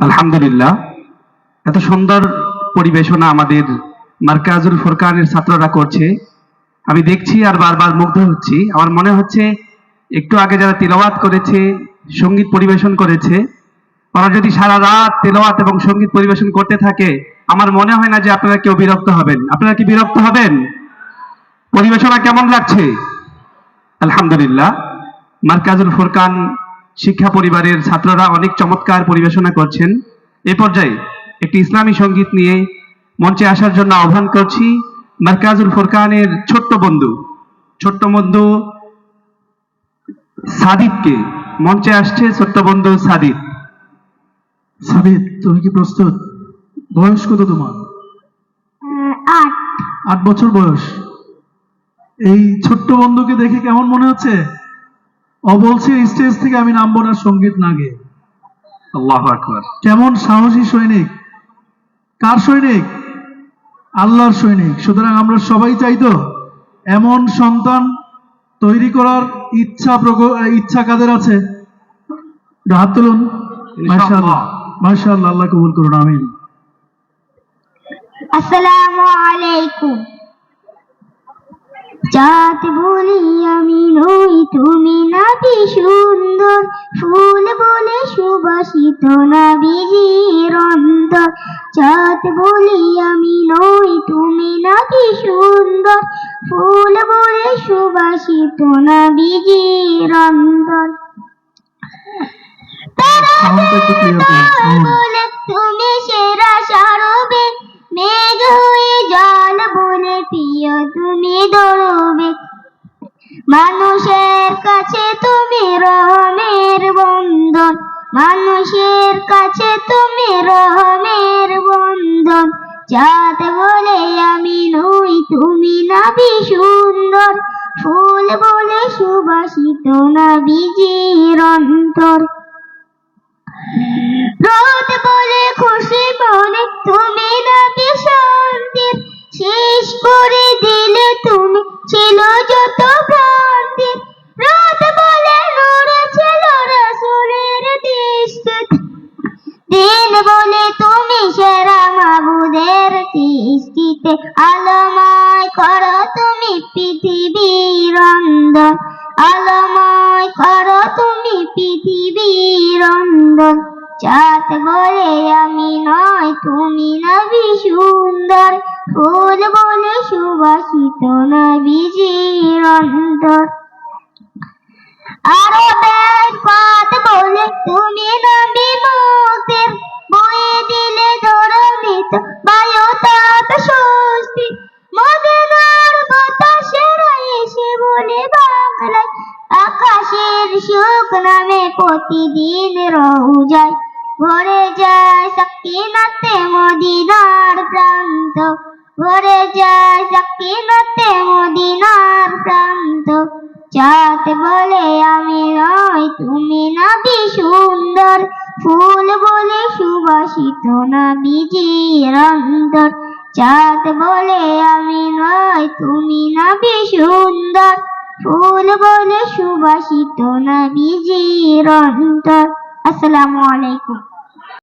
আলহামদুলিল্লাহ, এত সুন্দর পরিবেশনা আমাদের মার্কাজুল ফুরকানের ছাত্ররা করছে। আমি দেখছি আর বারবার মুগ্ধ হচ্ছি। আমার মনে হচ্ছে একটু আগে যারা তিলাওয়াত করেছে, সঙ্গীত পরিবেশন করেছে, ওরা যদি সারা রাত তিলাওয়াত এবং সঙ্গীত পরিবেশন করতে থাকে, আমার মনে হয় না যে আপনারা কেউ বিরক্ত হবেন। আপনারা কি বিরক্ত হবেন? পরিবেশনা কেমন লাগছে? আলহামদুলিল্লাহ, মার্কাজুল ফুরকান শিক্ষা পরিবারের ছাত্ররা অনেক চমৎকার পরিবেশনা করছেন। এ পর্যায়ে একটি ইসলামী সঙ্গীত নিয়ে মঞ্চে আসার জন্য আহ্বান করছি মার্কাজুল ফুরকানের ছোট্ট বন্ধু সাদিদকে। মঞ্চে আসছে ছোট্ট বন্ধু সাদিদ। সাদিদ, তুমি কি প্রস্তুত? বয়স কত তোমার? 8 বছর বয়স। এই ছোট্ট বন্ধুকে দেখে কেমন মনে হচ্ছে? ও বলছে স্টেজ থেকে আমি নামবো না সঙ্গীত না গেয়ে। আল্লাহু আকবার। কেমন সাহসী সৈনিক! কার সৈনিক? আল্লাহর সৈনিক। সুতরাং আমরা সবাই চাইতো এমন সন্তান তৈরি করার ইচ্ছা কাদের আছে? হাত তুলুন। মাশাআল্লাহ, মাশাআল্লাহ, আল্লাহ কবুল করুন, আমিন। আসসালামু আলাইকুম। চাঁদ বলি আমি নই, তুমি নাকি সুন্দর, ফুল বলে সুবাসিত নবীজির অন্তর। চাঁদ বলি আমি নই, তুমি নাকি সুন্দর, ফুল বলে সুবাসিত নবীজির অন্তর। বলে তুমি সেরা সারবে, মেঘ হয়ে জল বলে প্রিয় তুমি দৌড়বে। মানুষের কাছে তুমি রহমের বন্ধন, মানুষের কাছে তুমি রহমের বন্ধন। চাঁদ বলে আমি নই, তুমি নবী সুন্দর, ফুল বলে সুবাসিত নবীজির অন্তর। রোদ বলে খুশি মনে তুমি নাকি শান্তির, শেষ করে দিলে তুমি ছিল যত ভ্রান্তি। রোদ বলে নূরে ছিল রাসূলের দৃষ্টি, দিন বলে তুমি সেরা মাবুদের সৃষ্টিতে। আলোময় করো তুমি পৃথিবীর অন্ধন, আলোময় করো তুমি পৃথিবীর অন্ধন। চাঁদ বলে আমি নই, তুমি নবী সুন্দর, ফুল বলে সুবাসিত নবীজির অন্তর। আরবের পথ বলে তুমি নবী মুক্তির, বয়ে দিলে ধরণীতে বায়ু তাপ স্বস্তি। মদিনার বাতাসেরা এসে বলে বাংলায়, আকাশের সুখ নামে প্রতিদিন রওজায় ভরে যায় সাকিনাতে মদিনার প্রান্ত, ভরে যায় সাকিনাতে মদিনার প্রান্ত। চাঁদ বলে আমি নই, তুমি নবী সুন্দর, ফুল বলে সুবাসিত নবীজির অন্তর। চাঁদ বলে আমি নই, তুমি নবী সুন্দর, ফুল বলে সুবাসিত নবীজির অন্তর। আসসালামু আলাইকুম।